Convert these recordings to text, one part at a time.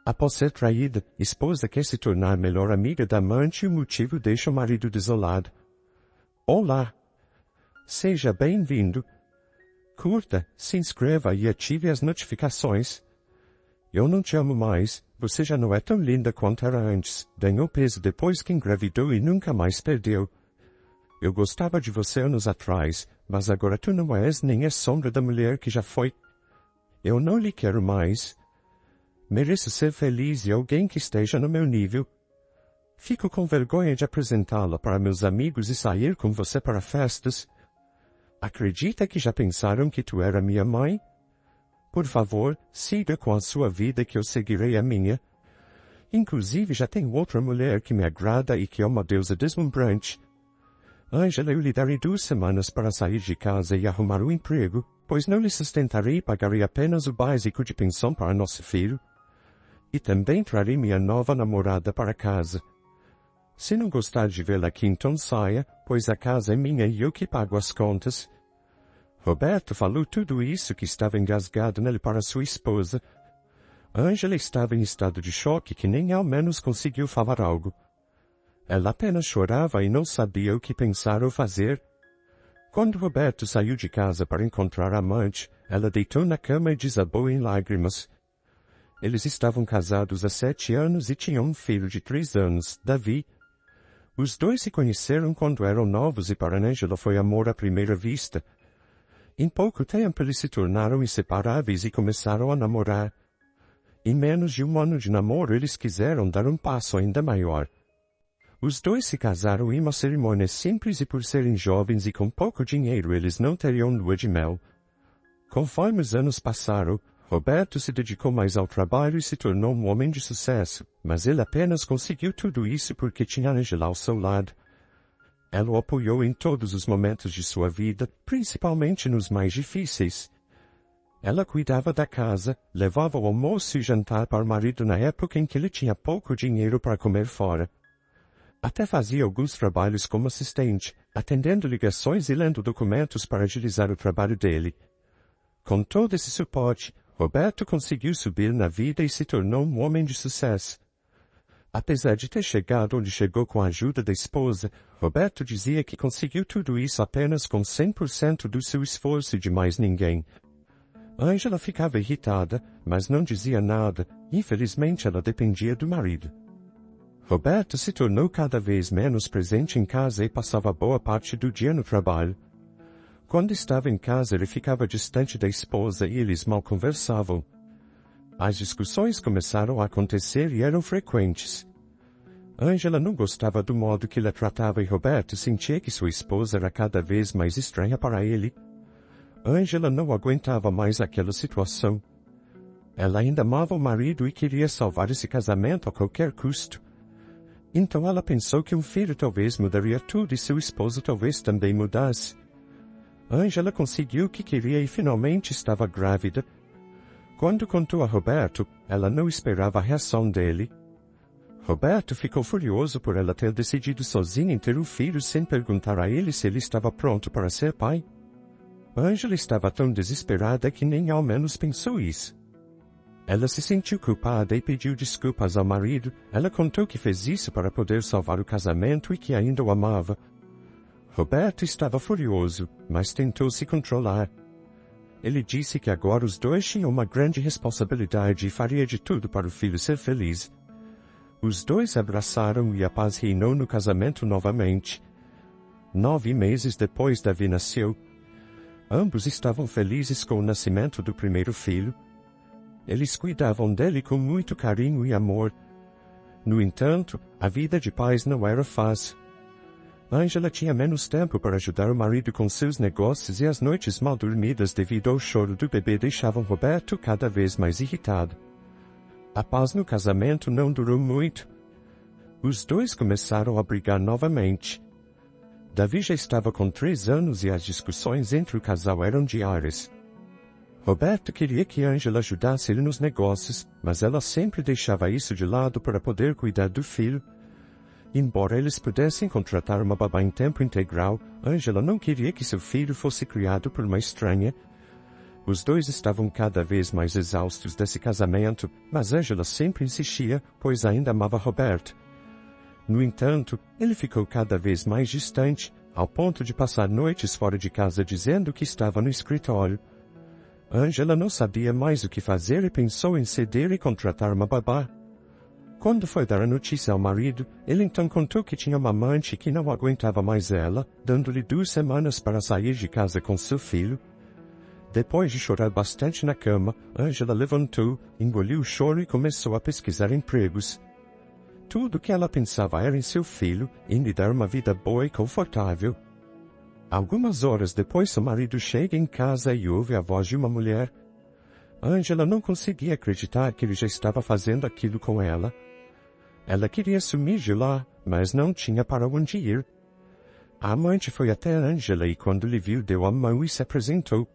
Após ser traída, esposa quer se tornar melhor amiga da amante e o motivo deixa o marido desolado. Olá! Seja bem-vindo! Curta, se inscreva e ative as notificações. Eu não te amo mais, você já não é tão linda quanto era antes, ganhou peso depois que engravidou e nunca mais perdeu. Eu gostava de você anos atrás, mas agora tu não és nem a sombra da mulher que já foi. Eu não lhe quero mais. Mereço ser feliz e alguém que esteja no meu nível. Fico com vergonha de apresentá-la para meus amigos e sair com você para festas. Acredita que já pensaram que tu era minha mãe? Por favor, siga com a sua vida que eu seguirei a minha. Inclusive já tenho outra mulher que me agrada e que é uma deusa deslumbrante. Angela, eu lhe darei 2 semanas para sair de casa e arrumar um emprego, pois não lhe sustentarei e pagarei apenas o básico de pensão para nosso filho. E também trarei minha nova namorada para casa. Se não gostar de vê-la aqui, então saia, pois a casa é minha e eu que pago as contas. Roberto falou tudo isso que estava engasgado nele para sua esposa. Angela estava em estado de choque que nem ao menos conseguiu falar algo. Ela apenas chorava e não sabia o que pensar ou fazer. Quando Roberto saiu de casa para encontrar a amante, ela deitou na cama e desabou em lágrimas. Eles estavam casados há 7 anos e tinham um filho de 3 anos, Davi. Os dois se conheceram quando eram novos e para Angela foi amor à primeira vista. Em pouco tempo eles se tornaram inseparáveis e começaram a namorar. Em menos de 1 ano de namoro eles quiseram dar um passo ainda maior. Os dois se casaram em uma cerimônia simples e por serem jovens e com pouco dinheiro eles não teriam lua de mel. Conforme os anos passaram, Roberto se dedicou mais ao trabalho e se tornou um homem de sucesso, mas ele apenas conseguiu tudo isso porque tinha Angela ao seu lado. Ela o apoiou em todos os momentos de sua vida, principalmente nos mais difíceis. Ela cuidava da casa, levava o almoço e jantar para o marido na época em que ele tinha pouco dinheiro para comer fora. Até fazia alguns trabalhos como assistente, atendendo ligações e lendo documentos para agilizar o trabalho dele. Com todo esse suporte, Roberto conseguiu subir na vida e se tornou um homem de sucesso. Apesar de ter chegado onde chegou com a ajuda da esposa, Roberto dizia que conseguiu tudo isso apenas com 100% do seu esforço e de mais ninguém. Angela ficava irritada, mas não dizia nada. Infelizmente ela dependia do marido. Roberto se tornou cada vez menos presente em casa e passava boa parte do dia no trabalho. Quando estava em casa ele ficava distante da esposa e eles mal conversavam. As discussões começaram a acontecer e eram frequentes. Angela não gostava do modo que ele a tratava e Roberto sentia que sua esposa era cada vez mais estranha para ele. Angela não aguentava mais aquela situação. Ela ainda amava o marido e queria salvar esse casamento a qualquer custo. Então ela pensou que um filho talvez mudaria tudo e seu esposo talvez também mudasse. Angela conseguiu o que queria e finalmente estava grávida. Quando contou a Roberto, ela não esperava a reação dele. Roberto ficou furioso por ela ter decidido sozinha em ter um filho sem perguntar a ele se ele estava pronto para ser pai. Angela estava tão desesperada que nem ao menos pensou isso. Ela se sentiu culpada e pediu desculpas ao marido. Ela contou que fez isso para poder salvar o casamento e que ainda o amava. Roberto estava furioso, mas tentou se controlar. Ele disse que agora os dois tinham uma grande responsabilidade e faria de tudo para o filho ser feliz. Os dois abraçaram e a paz reinou no casamento novamente. 9 meses depois, Davi nasceu. Ambos estavam felizes com o nascimento do primeiro filho. Eles cuidavam dele com muito carinho e amor. No entanto, a vida de pais não era fácil. Angela tinha menos tempo para ajudar o marido com seus negócios e as noites mal dormidas devido ao choro do bebê deixavam Roberto cada vez mais irritado. A paz no casamento não durou muito. Os dois começaram a brigar novamente. Davi já estava com 3 anos e as discussões entre o casal eram diárias. Roberto queria que Angela ajudasse ele nos negócios, mas ela sempre deixava isso de lado para poder cuidar do filho. Embora eles pudessem contratar uma babá em tempo integral, Angela não queria que seu filho fosse criado por uma estranha. Os dois estavam cada vez mais exaustos desse casamento, mas Angela sempre insistia, pois ainda amava Robert. No entanto, ele ficou cada vez mais distante, ao ponto de passar noites fora de casa dizendo que estava no escritório. Angela não sabia mais o que fazer e pensou em ceder e contratar uma babá. Quando foi dar a notícia ao marido, ele então contou que tinha uma amante que não aguentava mais ela, dando-lhe 2 semanas para sair de casa com seu filho. Depois de chorar bastante na cama, Angela levantou, engoliu o choro e começou a pesquisar empregos. Tudo o que ela pensava era em seu filho, em lhe dar uma vida boa e confortável. Algumas horas depois, seu marido chega em casa e ouve a voz de uma mulher. Angela não conseguia acreditar que ele já estava fazendo aquilo com ela. Ela queria sumir de lá, mas não tinha para onde ir. A amante foi até Angela e quando lhe viu deu a mão e se apresentou.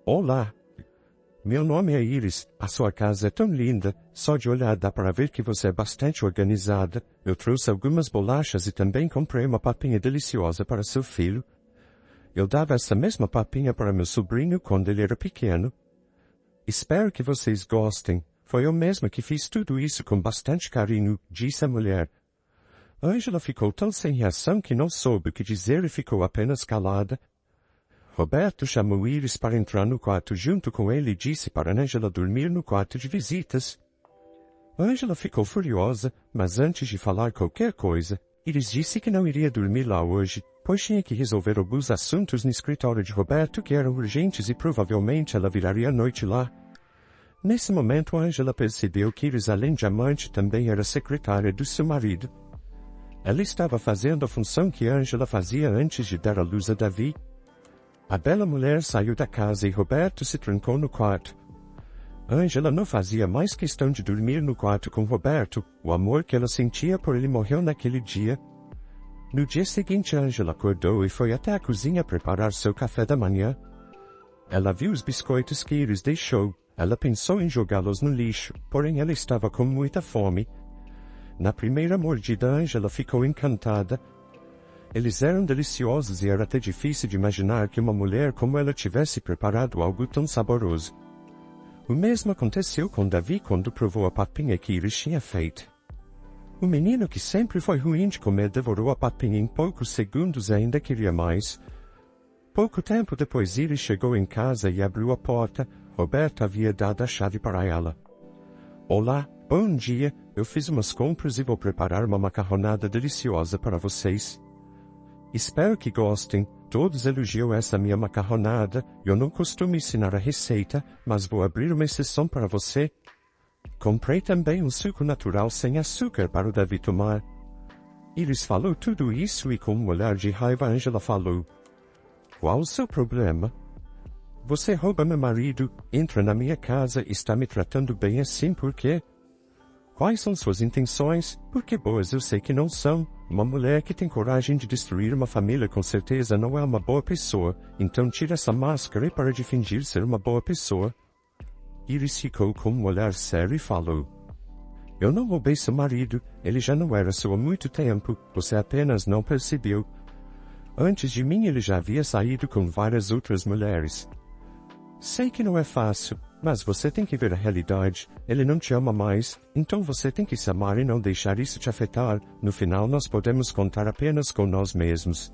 Olá. Meu nome é Iris, a sua casa é tão linda, só de olhar dá para ver que você é bastante organizada. Eu trouxe algumas bolachas e também comprei uma papinha deliciosa para seu filho. Eu dava essa mesma papinha para meu sobrinho quando ele era pequeno. Espero que vocês gostem. Foi eu mesma que fiz tudo isso com bastante carinho, disse a mulher. Angela ficou tão sem reação que não soube o que dizer e ficou apenas calada. Roberto chamou Iris para entrar no quarto junto com ele e disse para Angela dormir no quarto de visitas. Angela ficou furiosa, mas antes de falar qualquer coisa, Iris disse que não iria dormir lá hoje, pois tinha que resolver alguns assuntos no escritório de Roberto que eram urgentes e provavelmente ela viraria a noite lá. Nesse momento, Angela percebeu que Iris, além de amante, também era secretária do seu marido. Ela estava fazendo a função que Angela fazia antes de dar à luz a Davi. A bela mulher saiu da casa e Roberto se trancou no quarto. Angela não fazia mais questão de dormir no quarto com Roberto, o amor que ela sentia por ele morreu naquele dia. No dia seguinte, Angela acordou e foi até a cozinha preparar seu café da manhã. Ela viu os biscoitos que Iris deixou. Ela pensou em jogá-los no lixo, porém ela estava com muita fome. Na primeira mordida, Angela ficou encantada. Eles eram deliciosos e era até difícil de imaginar que uma mulher como ela tivesse preparado algo tão saboroso. O mesmo aconteceu com Davi quando provou a papinha que Iris tinha feito. O menino, que sempre foi ruim de comer, devorou a papinha em poucos segundos e ainda queria mais. Pouco tempo depois, Iris chegou em casa e abriu a porta. Roberto havia dado a chave para ela. Olá, bom dia, eu fiz umas compras e vou preparar uma macarronada deliciosa para vocês. Espero que gostem, todos elogiam essa minha macarronada, eu não costumo ensinar a receita, mas vou abrir uma exceção para você. Comprei também um suco natural sem açúcar para o Davi tomar. Iris falou tudo isso e com um olhar de raiva Angela falou. Qual o seu problema? Você rouba meu marido, entra na minha casa e está me tratando bem assim por quê? Quais são suas intenções? Porque boas eu sei que não são. Uma mulher que tem coragem de destruir uma família com certeza não é uma boa pessoa, então tira essa máscara e para de fingir ser uma boa pessoa. Iris ficou com um olhar sério e falou. Eu não roubei seu marido, ele já não era seu há muito tempo, você apenas não percebeu. Antes de mim ele já havia saído com várias outras mulheres. Sei que não é fácil, mas você tem que ver a realidade, ele não te ama mais, então você tem que se amar e não deixar isso te afetar, no final nós podemos contar apenas com nós mesmos.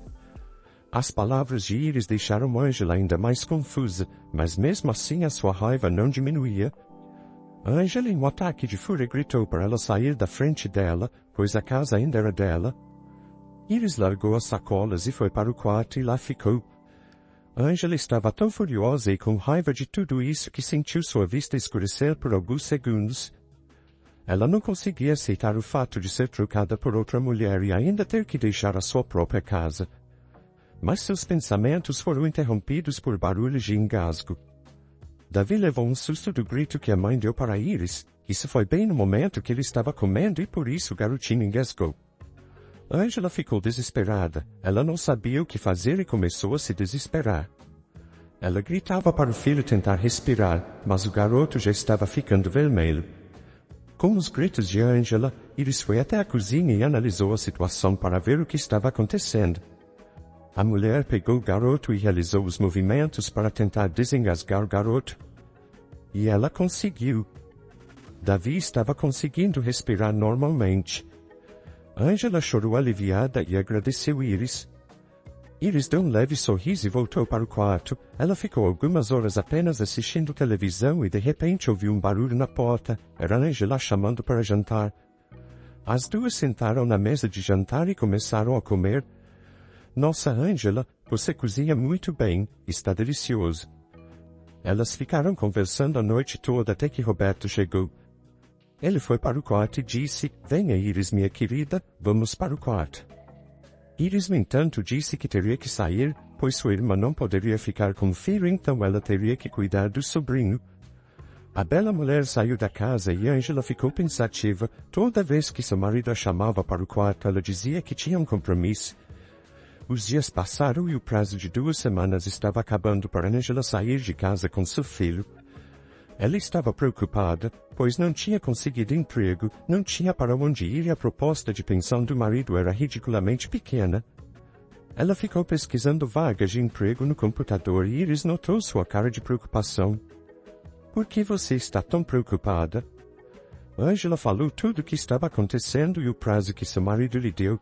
As palavras de Iris deixaram Angela ainda mais confusa, mas mesmo assim a sua raiva não diminuía. Angela, em um ataque de fúria, gritou para ela sair da frente dela, pois a casa ainda era dela. Iris largou as sacolas e foi para o quarto e lá ficou. Angela estava tão furiosa e com raiva de tudo isso que sentiu sua vista escurecer por alguns segundos. Ela não conseguia aceitar o fato de ser trocada por outra mulher e ainda ter que deixar a sua própria casa. Mas seus pensamentos foram interrompidos por barulhos de engasgo. Davi levou um susto do grito que a mãe deu para Iris. Isso foi bem no momento que ele estava comendo e por isso o garotinho engasgou. Angela ficou desesperada. Ela não sabia o que fazer e começou a se desesperar. Ela gritava para o filho tentar respirar, mas o garoto já estava ficando vermelho. Com os gritos de Angela, Iris foi até a cozinha e analisou a situação para ver o que estava acontecendo. A mulher pegou o garoto e realizou os movimentos para tentar desengasgar o garoto. E ela conseguiu. Davi estava conseguindo respirar normalmente. Ângela chorou aliviada e agradeceu Iris. Iris deu um leve sorriso e voltou para o quarto. Ela ficou algumas horas apenas assistindo televisão e de repente ouviu um barulho na porta. Era Ângela chamando para jantar. As duas sentaram na mesa de jantar e começaram a comer. Nossa, Ângela, você cozinha muito bem, está delicioso. Elas ficaram conversando a noite toda até que Roberto chegou. Ele foi para o quarto e disse, venha Iris minha querida, vamos para o quarto. Iris no entanto disse que teria que sair, pois sua irmã não poderia ficar com o filho, então ela teria que cuidar do sobrinho. A bela mulher saiu da casa e Ângela ficou pensativa. Toda vez que seu marido a chamava para o quarto ela dizia que tinha um compromisso. Os dias passaram e o prazo de 2 semanas estava acabando para Ângela sair de casa com seu filho. Ela estava preocupada, pois não tinha conseguido emprego, não tinha para onde ir e a proposta de pensão do marido era ridiculamente pequena. Ela ficou pesquisando vagas de emprego no computador e Iris notou sua cara de preocupação. Por que você está tão preocupada? Ângela falou tudo o que estava acontecendo e o prazo que seu marido lhe deu.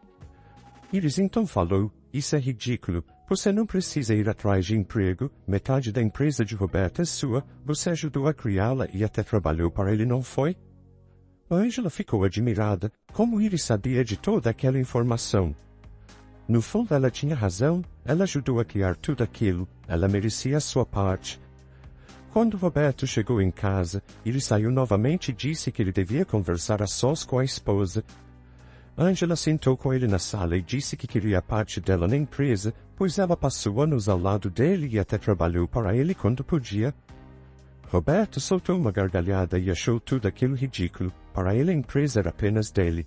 Iris então falou, isso é ridículo. Você não precisa ir atrás de emprego, metade da empresa de Roberto é sua, você ajudou a criá-la e até trabalhou para ele, não foi? Ângela ficou admirada, como Iris sabia de toda aquela informação. No fundo ela tinha razão, ela ajudou a criar tudo aquilo, ela merecia a sua parte. Quando Roberto chegou em casa, ele saiu novamente e disse que ele devia conversar a sós com a esposa. Ângela sentou com ele na sala e disse que queria a parte dela na empresa, pois ela passou anos ao lado dele e até trabalhou para ele quando podia. Roberto soltou uma gargalhada e achou tudo aquilo ridículo. Para ele a empresa era apenas dele.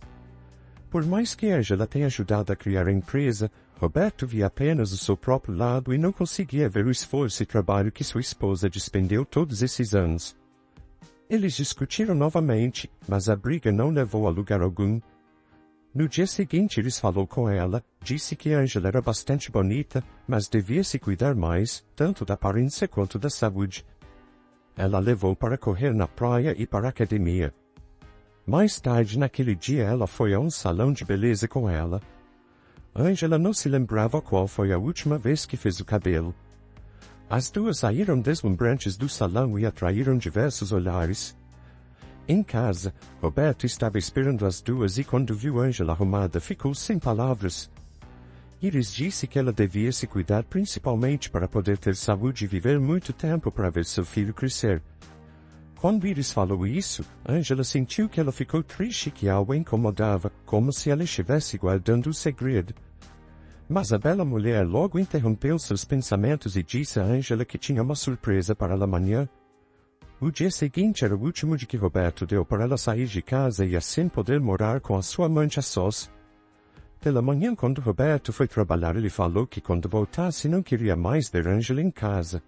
Por mais que Ângela tenha ajudado a criar a empresa, Roberto via apenas o seu próprio lado e não conseguia ver o esforço e trabalho que sua esposa despendeu todos esses anos. Eles discutiram novamente, mas a briga não levou a lugar algum. No dia seguinte ele falou com ela, disse que Ângela era bastante bonita, mas devia se cuidar mais, tanto da aparência quanto da saúde. Ela levou para correr na praia e para a academia. Mais tarde naquele dia ela foi a um salão de beleza com ela. Ângela não se lembrava qual foi a última vez que fez o cabelo. As duas saíram deslumbrantes do salão e atraíram diversos olhares. Em casa, Roberto estava esperando as duas e quando viu Ângela arrumada ficou sem palavras. Iris disse que ela devia se cuidar principalmente para poder ter saúde e viver muito tempo para ver seu filho crescer. Quando Iris falou isso, Ângela sentiu que ela ficou triste e que algo a incomodava, como se ela estivesse guardando o segredo. Mas a bela mulher logo interrompeu seus pensamentos e disse a Ângela que tinha uma surpresa para ela amanhã. O dia seguinte era o último de que Roberto deu para ela sair de casa e assim poder morar com a sua amante a sós. Pela manhã, quando Roberto foi trabalhar, ele falou que quando voltasse não queria mais ver Ângela em casa.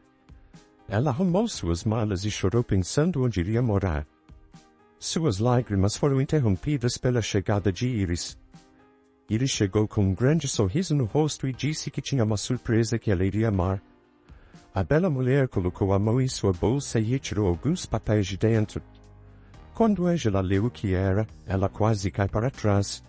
Ela arrumou suas malas e chorou pensando onde iria morar. Suas lágrimas foram interrompidas pela chegada de Iris. Iris chegou com um grande sorriso no rosto e disse que tinha uma surpresa que ela iria amar. A bela mulher colocou a mão em sua bolsa e retirou alguns papéis de dentro. Quando Ângela leu o que era, ela quase cai para trás.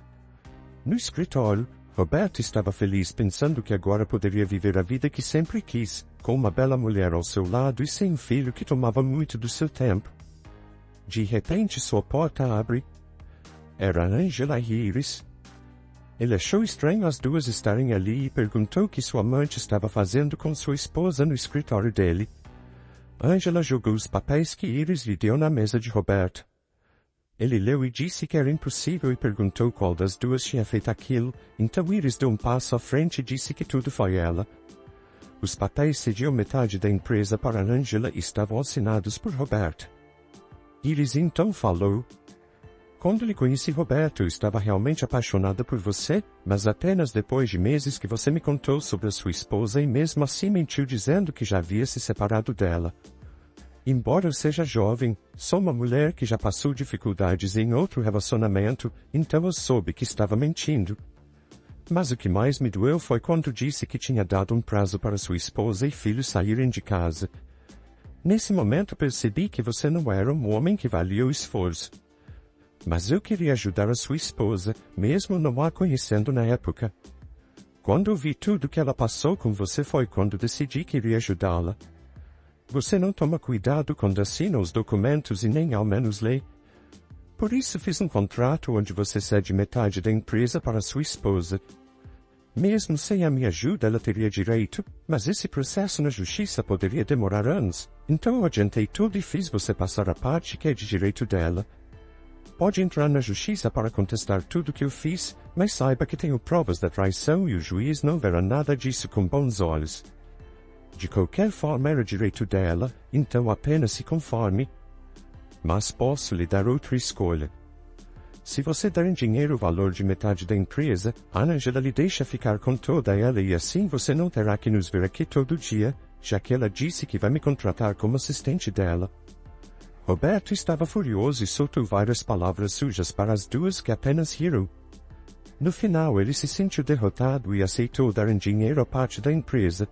No escritório, Roberto estava feliz pensando que agora poderia viver a vida que sempre quis, com uma bela mulher ao seu lado e sem um filho que tomava muito do seu tempo. De repente sua porta abre. Era Ângela e Iris. Ele achou estranho as duas estarem ali e perguntou o que sua amante estava fazendo com sua esposa no escritório dele. Ângela jogou os papéis que Iris lhe deu na mesa de Roberto. Ele leu e disse que era impossível e perguntou qual das duas tinha feito aquilo, então Iris deu um passo à frente e disse que tudo foi ela. Os papéis cediam metade da empresa para Ângela e estavam assinados por Roberto. Iris então falou: quando lhe conheci, Roberto, eu estava realmente apaixonada por você, mas apenas depois de meses que você me contou sobre a sua esposa e mesmo assim mentiu dizendo que já havia se separado dela. Embora eu seja jovem, sou uma mulher que já passou dificuldades em outro relacionamento, então eu soube que estava mentindo. Mas o que mais me doeu foi quando disse que tinha dado um prazo para sua esposa e filho saírem de casa. Nesse momento percebi que você não era um homem que valia o esforço. Mas eu queria ajudar a sua esposa, mesmo não a conhecendo na época. Quando vi tudo que ela passou com você foi quando decidi que iria ajudá-la. Você não toma cuidado quando assina os documentos e nem ao menos lê. Por isso fiz um contrato onde você cede metade da empresa para sua esposa. Mesmo sem a minha ajuda ela teria direito, mas esse processo na justiça poderia demorar anos, então eu adiantei tudo e fiz você passar a parte que é de direito dela. Pode entrar na justiça para contestar tudo que eu fiz, mas saiba que tenho provas da traição e o juiz não verá nada disso com bons olhos. De qualquer forma era direito dela, então apenas se conforme. Mas posso lhe dar outra escolha. Se você der em dinheiro o valor de metade da empresa, a Angela lhe deixa ficar com toda ela e assim você não terá que nos ver aqui todo dia, já que ela disse que vai me contratar como assistente dela. Roberto estava furioso e soltou várias palavras sujas para as duas que apenas riram. No final ele se sentiu derrotado e aceitou dar em dinheiro a parte da empresa.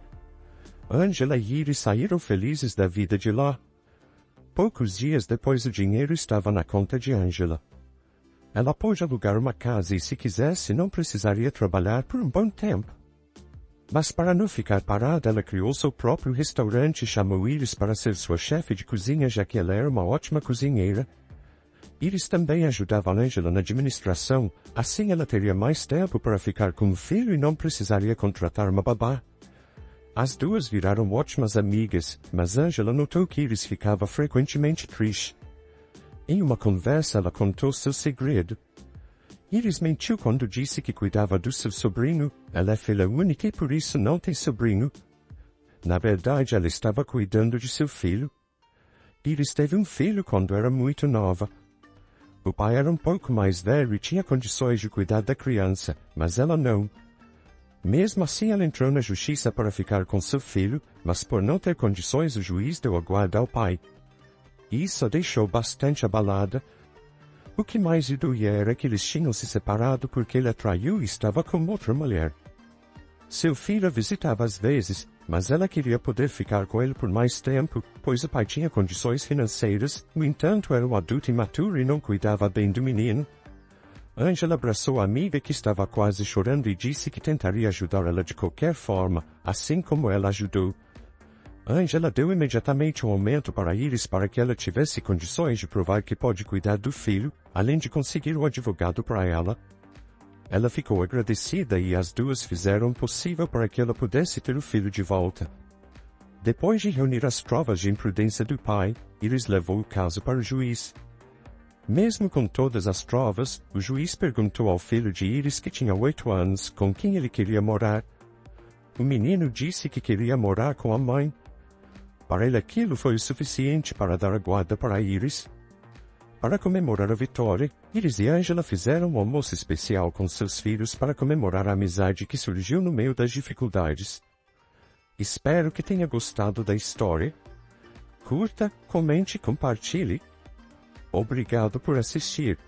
Angela e Iris saíram felizes da vida de lá. Poucos dias depois o dinheiro estava na conta de Angela. Ela pôde alugar uma casa e se quisesse não precisaria trabalhar por um bom tempo. Mas para não ficar parada ela criou seu próprio restaurante e chamou Iris para ser sua chefe de cozinha já que ela era uma ótima cozinheira. Iris também ajudava Angela na administração, assim ela teria mais tempo para ficar com o filho e não precisaria contratar uma babá. As duas viraram ótimas amigas, mas Angela notou que Iris ficava frequentemente triste. Em uma conversa ela contou seu segredo. Iris mentiu quando disse que cuidava do seu sobrinho, ela é filha única e por isso não tem sobrinho. Na verdade ela estava cuidando de seu filho. Iris teve um filho quando era muito nova. O pai era um pouco mais velho e tinha condições de cuidar da criança, mas ela não. Mesmo assim ela entrou na justiça para ficar com seu filho, mas por não ter condições o juiz deu a guarda ao pai. Isso a deixou bastante abalada. O que mais lhe doía era que eles tinham se separado porque ele a traiu e estava com outra mulher. Seu filho a visitava às vezes, mas ela queria poder ficar com ele por mais tempo, pois o pai tinha condições financeiras, no entanto era um adulto imaturo e não cuidava bem do menino. Angela abraçou a amiga que estava quase chorando e disse que tentaria ajudar ela de qualquer forma, assim como ela ajudou. Angela deu imediatamente um aumento para Iris para que ela tivesse condições de provar que pode cuidar do filho, além de conseguir um advogado para ela. Ela ficou agradecida e as duas fizeram o possível para que ela pudesse ter o filho de volta. Depois de reunir as provas de imprudência do pai, Iris levou o caso para o juiz. Mesmo com todas as provas, o juiz perguntou ao filho de Iris que tinha 8 anos com quem ele queria morar. O menino disse que queria morar com a mãe. Para ele aquilo foi o suficiente para dar a guarda para Iris. Para comemorar a vitória, Iris e Angela fizeram um almoço especial com seus filhos para comemorar a amizade que surgiu no meio das dificuldades. Espero que tenha gostado da história. Curta, comente e compartilhe. Obrigado por assistir.